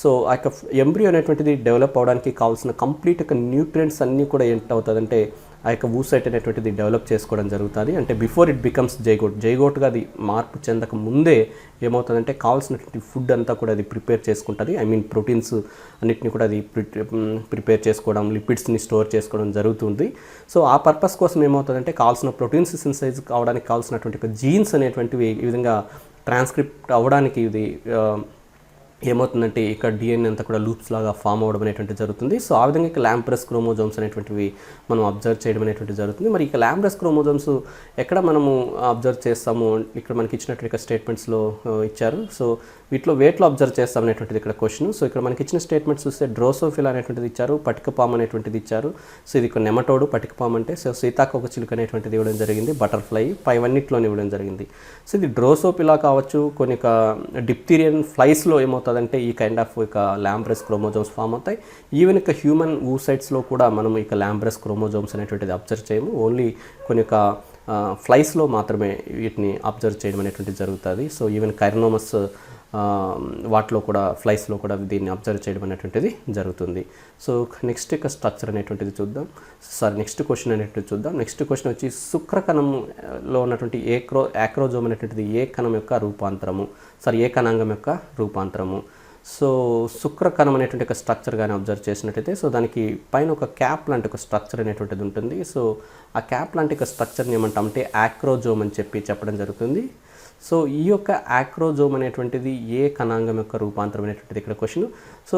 సో ఆ యొక్క ఎంబ్రియో అనేటువంటిది డెవలప్ అవడానికి కావాల్సిన కంప్లీట్ యొక్క న్యూట్రియంట్స్ అన్నీ కూడా ఏంటవుతుందంటే ఆ యొక్క ఊసైట్ అనేటువంటిది డెవలప్ చేసుకోవడం జరుగుతుంది. అంటే బిఫోర్ ఇట్ బికమ్స్ జైగోట్గా అది మార్పు చెందక ముందే ఏమవుతుందంటే కావాల్సినటువంటి ఫుడ్ అంతా కూడా అది ప్రిపేర్ చేసుకుంటుంది. ఐ మీన్ ప్రోటీన్స్ అన్నిటిని కూడా అది ప్రిపేర్ చేసుకోవడం, లిపిడ్స్ని స్టోర్ చేసుకోవడం జరుగుతుంది. సో ఆ పర్పస్ కోసం ఏమవుతుందంటే కావాల్సిన ప్రోటీన్స్ సింథసైజ్ కావడానికి కావాల్సినటువంటి జీన్స్ అనేటువంటివి ఈ విధంగా ట్రాన్స్క్రిప్ట్ అవ్వడానికి ఇది ఏమవుతుందంటే ఇక్కడ డిఎన్ఏ అంతా కూడా లూప్స్ లాగా ఫామ్ అవ్వడం అనేటువంటిది జరుగుతుంది. సో ఆ విధంగా ఇక ల్యాంప్రెస్ క్రోమోజోమ్స్ అనేటువంటివి మనం అబ్జర్వ్ చేయడం అనేటువంటిది జరుగుతుంది. మరి ఇక ల్యాంప్రెస్ క్రోమోజోమ్స్ ఎక్కడ మనము అబ్జర్వ్ చేస్తాము, ఇక్కడ మనకి ఇచ్చినటువంటి ఇక స్టేట్మెంట్స్లో ఇచ్చారు. సో వీటిలో వేట్లో అబ్జర్వ్ చేస్తాం అనేటువంటిది ఇక్కడ క్వశ్చన్. సో ఇక్కడ మనకి ఇచ్చిన స్టేట్మెంట్స్ చూస్తే డ్రోసోఫిలా అనేటువంటిది ఇచ్చారు, పటికపాము అనేటువంటిది ఇచ్చారు. సో ఇది ఒక నెమటోడు, పటికపాము అంటే సో సీతాకోక చిలుక అనేటువంటిది ఇవ్వడం జరిగింది, బటర్ఫ్లై పైవన్నిట్లోనే ఇవ్వడం జరిగింది. సో ఇది డ్రోసోఫిలా కావచ్చు, కొన్ని డిప్థీరియన్ ఫ్లైస్లో ఏమవుతుందంటే ఈ కైండ్ ఆఫ్ ఇక ల్యాంప్రెస్ క్రోమోజోమ్స్ ఫామ్ అవుతాయి. ఈవెన్ ఇక హ్యూమన్ ఊసైడ్స్లో కూడా మనం ఇక ల్యాంప్రెస్ క్రోమోజోమ్స్ అనేటువంటిది అబ్జర్వ్ చేయము, ఓన్లీ కొన్ని ఫ్లైస్లో మాత్రమే వీటిని అబ్జర్వ్ చేయడం అనేటువంటిది జరుగుతుంది. సో ఈవెన్ కైరనోమస్ వాటిలో కూడా ఫ్లైస్లో కూడా దీన్ని అబ్జర్వ్ చేయడం అనేటువంటిది జరుగుతుంది. సో నెక్స్ట్ ఇక స్ట్రక్చర్ అనేటువంటిది చూద్దాం. నెక్స్ట్ క్వశ్చన్ అనేటువంటిది చూద్దాం. నెక్స్ట్ క్వశ్చన్ వచ్చి శుక్రకణంలో ఉన్నటువంటి యాక్రోజోమ్ అనేటువంటిది ఏ కణం యొక్క రూపాంతరము, ఏ కణాంగం యొక్క రూపాంతరము. సో శుక్రకణం అనేటువంటి ఒక స్ట్రక్చర్ కానీ అబ్జర్వ్ చేసినట్టయితే సో దానికి పైన ఒక క్యాప్ లాంటి ఒక స్ట్రక్చర్ అనేటువంటిది ఉంటుంది. సో ఆ క్యాప్ లాంటి ఒక స్ట్రక్చర్ని ఏమంటామంటే యాక్రోజోమ్ అని చెప్పడం జరుగుతుంది. సో ఈ యొక్క యాక్రోజోమ్ అనేటువంటిది ఏ కణాంగం యొక్క రూపాంతరం అనేటువంటిది ఇక్కడ క్వశ్చన్. సో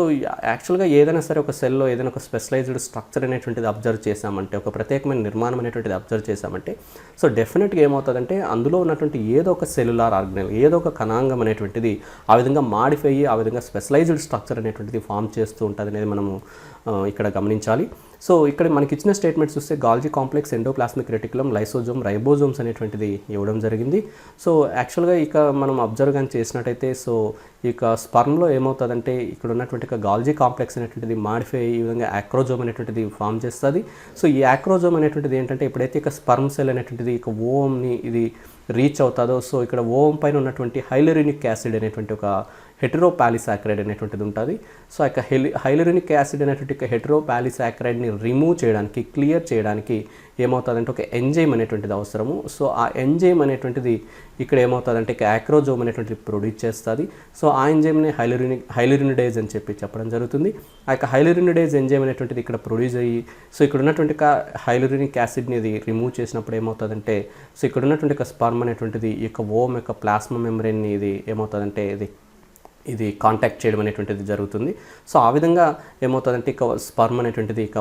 యాక్చువల్గా ఏదైనా సరే ఒక సెల్లో ఏదైనా ఒక స్పెషలైజ్డ్ స్ట్రక్చర్ అనేటువంటిది అబ్జర్వ్ చేసామంటే, ఒక ప్రత్యేకమైన నిర్మాణం అనేటువంటిది అబ్జర్వ్ చేసామంటే సో డెఫినెట్గా ఏమవుతుందంటే అందులో ఉన్నటువంటి ఏదో ఒక సెల్యులార్ ఆర్గనెల్, ఏదో ఒక కణాంగం అనేటువంటిది ఆ విధంగా మాడిఫై అయ్యి ఆ విధంగా స్పెషలైజ్డ్ స్ట్రక్చర్ అనేటువంటిది ఫామ్ చేస్తూ ఉంటుంది అనేది మనము ఇక్కడ గమనించాలి. సో ఇక్కడ మనకి ఇచ్చిన స్టేట్మెంట్స్ చూస్తే Golgi complex, endoplasmic reticulum, lysosome, ribosomes అనేటువంటిది ఇవ్వడం జరిగింది. సో యాక్చువల్గా ఇక మనం అబ్జర్వ్ కానీ చేసినట్టయితే సో ఇక స్పర్మ్లో ఏమవుతుందంటే ఇక్కడ ఉన్నటువంటి గాల్జీ కాంప్లెక్స్ అనేటువంటిది మాడిఫై ఈ విధంగా యాక్రోజోమ్ అనేటువంటిది ఫామ్ చేస్తుంది. సో ఈ యాక్రోజోమ్ అనేటువంటిది ఏంటంటే ఎప్పుడైతే ఇక స్పర్మ్ సెల్ అనేటువంటిది ఇక ఓమ్ని ఇది రీచ్ అవుతుందో సో ఇక్కడ ఓవం పైన ఉన్నటువంటి హైలూరినిక్ యాసిడ్ అనేటువంటి ఒక హెటెరోపాలిసాకరైడ్ అనేటువంటిది ఉంటుంది. సో ఆ హైలూరినిక్ యాసిడ్ అనేటువంటి హెటెరోపాలిసాకరైడ్ని రిమూవ్ చేయడానికి, క్లియర్ చేయడానికి ఏమవుతుందంటే ఒక ఎంజైమ్ అనేటువంటిది అవసరము. సో ఆ ఎంజైమ్ అనేటువంటిది ఇక్కడ ఏమవుతుందంటే యాక్రోజోమ్ అనేటువంటిది ప్రొడ్యూస్ చేస్తుంది. సో ఆ ఎంజైమ్ని హైలూరినిడేజ్ అని చెప్పడం జరుగుతుంది. ఆ యొక్క హైలూరినిడేజ్ ఎంజైమ్ అనేటువంటిది ఇక్కడ ప్రొడ్యూస్ అయ్యి సో ఇక్కడ ఉన్నటువంటి హైలూరినిక్ యాసిడ్ని ఇది రిమూవ్ చేసినప్పుడు ఏమవుతుందంటే సో ఇక్కడ ఉన్నటువంటి స్పర్మ్ అనేటువంటిది ఈ యొక్క ఓమ్ యొక్క ప్లాస్మా మెంబ్రేన్ని ఇది ఏమవుతుందంటే ఇది కాంటాక్ట్ చేయడం అనేటువంటిది జరుగుతుంది. సో ఆ విధంగా ఏమవుతుందంటే ఇక స్పర్మ్ అనేటువంటిది ఇక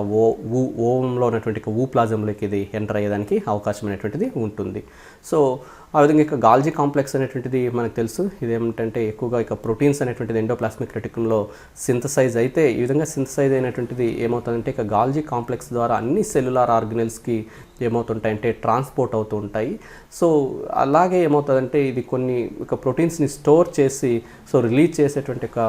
ఓవంలో ఉన్నటువంటి ప్లాజంలోకి ఇది ఎంటర్ అయ్యేదానికి అవకాశం అనేటువంటిది ఉంటుంది. సో ఆ విధంగా ఇక గాల్జీ కాంప్లెక్స్ అనేటువంటిది మనకు తెలుసు, ఇదేమిటంటే ఎక్కువగా ఇక ప్రోటీన్స్ అనేటువంటిది ఎండోప్లాస్మిక్ రెటిక్యులంలో సింథసైజ్ అయితే ఈ విధంగా సింథసైజ్ అయినటువంటిది ఏమవుతుందంటే ఇక గాల్జీ కాంప్లెక్స్ ద్వారా అన్ని సెల్యులార్ ఆర్గనెల్స్కి ఏమవుతుంటాయంటే ట్రాన్స్పోర్ట్ అవుతూ ఉంటాయి. సో అలాగే ఏమవుతుందంటే ఇది కొన్ని ఇక ప్రోటీన్స్ని స్టోర్ చేసి సో రిలీజ్ చేసేటువంటి ఒక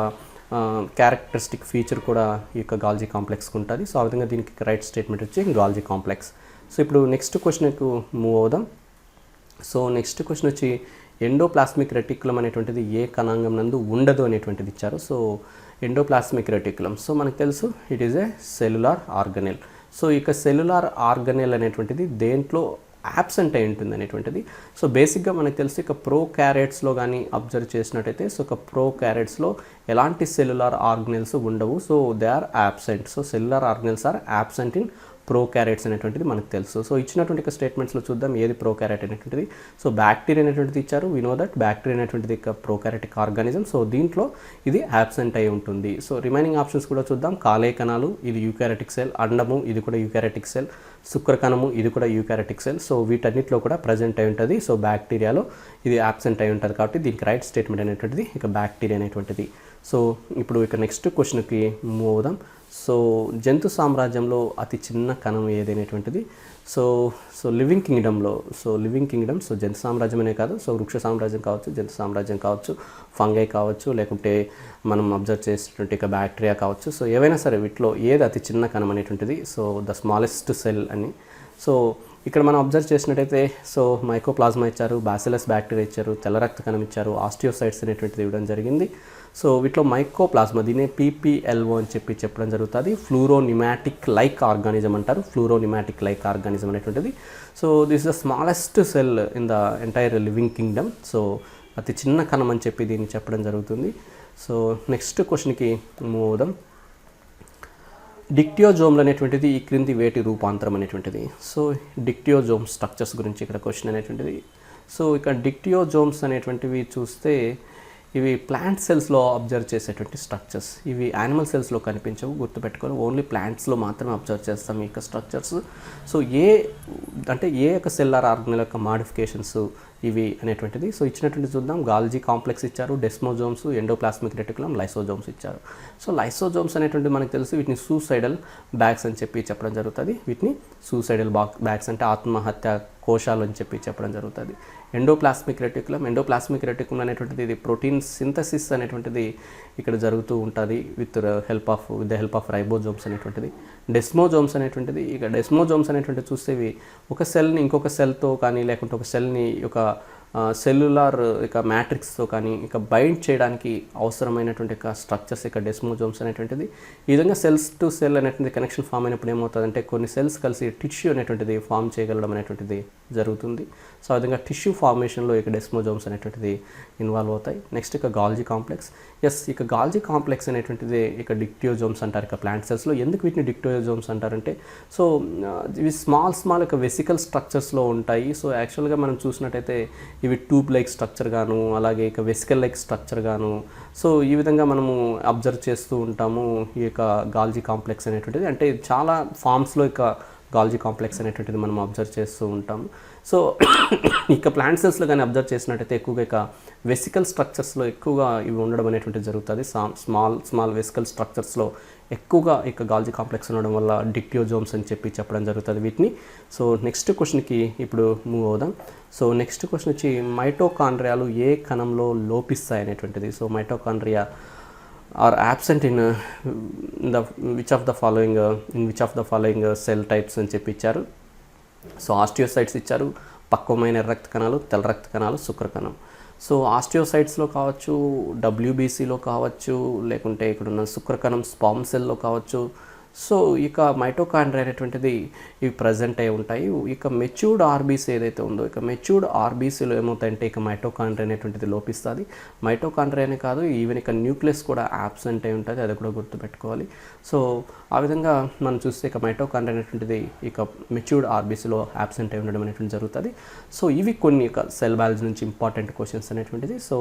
క్యారెక్టరిస్టిక్ ఫీచర్ కూడా ఈ యొక్క గాల్జీ కాంప్లెక్స్కి ఉంటుంది. సో ఆ విధంగా దీనికి రైట్ స్టేట్మెంట్ వచ్చి గాల్జీ కాంప్లెక్స్. సో ఇప్పుడు నెక్స్ట్ క్వశ్చన్కు మూవ్ అవుదాం. సో నెక్స్ట్ క్వశ్చన్ వచ్చి ఎండోప్లాస్మిక్ రెటిక్యులం అనేటువంటిది ఏ కణాంగం నందు ఉండదు అనేటువంటిది ఇచ్చారు. సో ఎండోప్లాస్మిక్ రెటిక్యులం సో మనకు తెలుసు it is a cellular organelle. So ఇక సెల్యులార్ ఆర్గనెల్ అనేటువంటిది దేంట్లో యాబ్సెంట్ అయి ఉంటుంది అనేటువంటిది. సో బేసిక్గా మనకు తెలిసి ఇక ప్రో క్యారెట్స్లో కానీ అబ్జర్వ్ చేసినట్టయితే సో ఒక ప్రో క్యారెట్స్లో ఎలాంటి సెల్యులార్ ఆర్గనెల్స్ ఉండవు. So they are absent. So cellular organelles are absent in prokaryotes అనేటువంటిది మనకు తెలుసు. సో ఇచ్చినటువంటి స్టేట్మెంట్స్లో చూద్దాం ఏది ప్రో క్యారెట్ అనేటువంటిది. సో బ్యాక్టీరియా అనేటువంటిది ఇచ్చారు. వి నో దట్ బ్యాక్టీరియా అనేటువంటిది ప్రో క్యారెటిక్ ఆర్గానిజం. సో దీంట్లో ఇది యాబ్సెంట్ అయి ఉంటుంది. సో రిమైనింగ్ ఆప్షన్స్ కూడా చూద్దాం. కాలే కణాలు ఇది యూకారెటిక్ సెల్, అండము ఇది కూడా యూకారెటిక్ సెల్, శుక్రకణము ఇది కూడా యూకారెటిక్ సెల్. సో వీటన్నిటిలో కూడా ప్రజెంట్ అయి ఉంటుంది. సో బ్యాక్టీరియాలో ఇది యాబ్సెంట్ అయి ఉంటుంది కాబట్టి దీనికి రైట్ స్టేట్మెంట్ అనేటువంటిది ఇక బ్యాక్టీరియా అనేటువంటిది. సో ఇప్పుడు ఇక నెక్స్ట్ క్వశ్చన్కి మూవ్ అవుదాం. సో జంతు సామ్రాజ్యంలో అతి చిన్న కణం ఏదైనటువంటిది. సో లివింగ్ కింగ్డమ్ సో జంతు సామ్రాజ్యం అనే కాదు, సో వృక్ష సామ్రాజ్యం కావచ్చు, జంతు సామ్రాజ్యం కావచ్చు, ఫంగై కావచ్చు, లేకుంటే మనం అబ్జర్వ్ చేసేటువంటి ఇక బ్యాక్టీరియా కావచ్చు. సో ఏవైనా సరే వీటిలో ఏది అతి చిన్న కణం అనేటువంటిది. సో ద స్మాలెస్ట్ సెల్ అని. సో ఇక్కడ మనం అబ్జర్వ్ చేసినట్టయితే సో మైకోప్లాజ్మా ఇచ్చారు, బాసిలస్ బ్యాక్టీరియా ఇచ్చారు, తెల్ల రక్త కణం ఇచ్చారు, ఆస్టియోసైట్స్ అనేటువంటిది ఇవ్వడం జరిగింది. సో వీటిలో మైకోప్లాజ్మా దీనే PPLO అని చెప్పడం జరుగుతుంది. ఫ్లూరోనిమాటిక్ లైక్ ఆర్గానిజం అంటారు. ఫ్లూరోనిమాటిక్ లైక్ ఆర్గానిజం అనేటువంటిది. So this is the smallest cell in the entire living Kingdom. So అతి చిన్న కణం అని చెప్పి దీన్ని చెప్పడం జరుగుతుంది. సో నెక్స్ట్ క్వశ్చన్కి మూవ్ అవుదాం. డిక్టియోజోమ్లు అనేటువంటిది ఈ క్రింది వేటి రూపాంతరం అనేటువంటిది. సో డిక్టియోజోమ్ స్ట్రక్చర్స్ గురించి ఇక్కడ క్వశ్చన్ అనేటువంటిది. సో ఇక్కడ డిక్టియోజోమ్స్ అనేటువంటివి చూస్తే ఇవి ప్లాంట్ సెల్స్లో అబ్జర్వ్ చేసేటువంటి స్ట్రక్చర్స్. ఇవి యానిమల్ సెల్స్లో కనిపించవు, గుర్తుపెట్టుకోవాలి. ఓన్లీ ప్లాంట్స్లో మాత్రమే అబ్జర్వ్ చేస్తాం ఈ యొక్క స్ట్రక్చర్స్. సో ఏ యొక్క సెల్ ఆర్ ఆర్గనల్ యొక్క మాడిఫికేషన్స్ ఇవి అనేటువంటిది. సో ఇచ్చినటువంటి చూద్దాం. గాల్జీ కాంప్లెక్స్ ఇచ్చారు, డెస్మోజోమ్స్, ఎండోప్లాస్మిక్ రెటికులం, లైసోజోమ్స్ ఇచ్చారు. సో లైసోజోమ్స్ అనేటువంటి మనకు తెలుసు, వీటిని సూసైడల్ బ్యాగ్స్ అని చెప్పడం జరుగుతుంది. వీటిని సూసైడల్ బ్యాగ్స్ అంటే ఆత్మహత్య కోశాలు అని చెప్పడం జరుగుతుంది. ఎండోప్లాస్మిక్ రెటికులం అనేటువంటిది ఇది ప్రోటీన్ సింథసిస్ అనేటువంటిది ఇక్కడ జరుగుతూ ఉంటుంది with the help of ribosomes అనేటువంటిది. డెస్మోజోమ్స్ అనేటువంటిది చూస్తే ఇవి ఒక సెల్ని ఇంకొక సెల్తో కానీ లేకుంటే ఒక సెల్ని ఒక సెల్యులార్ ఇక మ్యాట్రిక్స్తో కానీ ఇక బైండ్ చేయడానికి అవసరమైనటువంటి ఒక స్ట్రక్చర్స్ ఇక డెస్మోజోమ్స్ అనేటువంటిది. ఈ విధంగా సెల్స్ టు సెల్ అనేటువంటి కనెక్షన్ ఫామ్ అయినప్పుడు ఏమవుతుందంటే కొన్ని సెల్స్ కలిసి టిష్యూ అనేటువంటిది ఫామ్ చేయగలడం అనేటువంటిది జరుగుతుంది. సో ఆ విధంగా టిష్యూ ఫార్మేషన్లో ఇక డెస్మోజోమ్స్ అనేటువంటిది ఇన్వాల్వ్ అవుతాయి. నెక్స్ట్ ఇక గాల్జీ కాంప్లెక్స్. ఇక గాల్జీ కాంప్లెక్స్ అనేటువంటిది ఇక డిక్టియోజోమ్స్ అంటారు ఇక ప్లాంట్ సెల్స్లో. ఎందుకు వీటిని డిక్టియోజోమ్స్ అంటారంటే సో ఇవి స్మాల్ ఇక వెసికల్ స్ట్రక్చర్స్లో ఉంటాయి. సో యాక్చువల్గా మనం చూసినట్టయితే ఇవి ట్యూబ్ లైక్ స్ట్రక్చర్ గాను, అలాగే ఇక వెసికల్ లైక్ స్ట్రక్చర్ గాను, సో ఈ విధంగా మనము అబ్జర్వ్ చేస్తూ ఉంటాము ఈ యొక్క గాల్జీ కాంప్లెక్స్ అనేటువంటిది. అంటే చాలా ఫామ్స్లో ఇక గాల్జీ కాంప్లెక్స్ అనేటువంటిది మనం అబ్జర్వ్ చేస్తూ ఉంటాము. సో ఇక ప్లాంట్ సెల్స్లో కానీ అబ్జర్వ్ చేసినట్టయితే ఎక్కువగా ఇక వెసికల్ స్ట్రక్చర్స్లో ఎక్కువగా ఇవి ఉండడం అనేటువంటిది జరుగుతుంది. స్మాల్ వెసికల్ స్ట్రక్చర్స్లో ఎక్కువగా ఇక గాల్జీ కాంప్లెక్స్ ఉండడం వల్ల డిక్టియోజోమ్స్ అని చెప్పడం జరుగుతుంది వీటిని. సో నెక్స్ట్ క్వశ్చన్కి ఇప్పుడు మూవ్ అవుదాం. సో నెక్స్ట్ క్వశ్చన్ వచ్చి మైటోకాండ్రియాలు ఏ కణంలో లోపిస్తాయి అనేటువంటిది. So mitochondria are absent in which of the following cell types అని ఇచ్చారు. సో ఆస్టియోసైట్స్ ఇచ్చారు, పక్వమైన ఎర్ర రక్త కణాలు, తెల్ల రక్త కణాలు, శుక్రకణం. సో ఆస్టియోసైట్స్లో కావచ్చు, WBCలో కావచ్చు, లేకుంటే ఇక్కడున్న శుక్రకణం స్పామ్ సెల్లో కావచ్చు. సో ఇక మైటోకాండ్రియా అనేటువంటిది ఇవి ప్రజెంట్ అయి ఉంటాయి. ఇక మెచ్యూర్డ్ ఆర్బీసీ ఏదైతే ఉందో ఇక మెచ్యూర్డ్ ఆర్బీసీలో ఏమవుతాయంటే ఇక మైటోకాండ్రియా అనేటువంటిది లోపిస్తుంది. మైటోకాండ్రియానే కాదు, ఈవెన్ ఇక న్యూక్లియస్ కూడా యాబ్సెంట్ అయి ఉంటుంది, అది కూడా గుర్తుపెట్టుకోవాలి. సో ఆ విధంగా మనం చూస్తే ఇక మైటోకాండ్రియా అనేటువంటిది ఇక మెచ్యూర్డ్ ఆర్బీసీలో యాబ్సెంట్ అయి ఉండడం అనేటువంటి జరుగుతుంది. సో ఇవి కొన్ని ఇక సెల్ బయాలజీ నుంచి ఇంపార్టెంట్ క్వశ్చన్స్ అనేటువంటిది. సో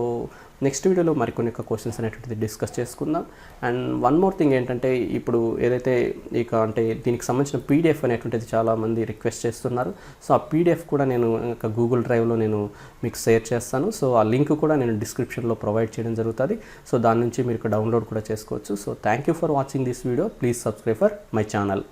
నెక్స్ట్ వీడియోలో మరికొన్ని క్వశ్చన్స్ అనేటువంటిది డిస్కస్ చేసుకుందాం. అండ్ వన్ మోర్ థింగ్ ఏంటంటే ఇప్పుడు ఏదైతే ఇక అంటే దీనికి సంబంధించిన PDF అనేటువంటిది చాలామంది రిక్వెస్ట్ చేస్తున్నారు. సో ఆ PDF కూడా నేను ఇక గూగుల్ డ్రైవ్లో నేను మీకు షేర్ చేస్తాను. సో ఆ లింక్ కూడా నేను డిస్క్రిప్షన్లో ప్రొవైడ్ చేయడం జరుగుతుంది. సో దాని నుంచి మీరు డౌన్లోడ్ కూడా చేసుకోవచ్చు. So thank you for watching this video. Please subscribe for my channel.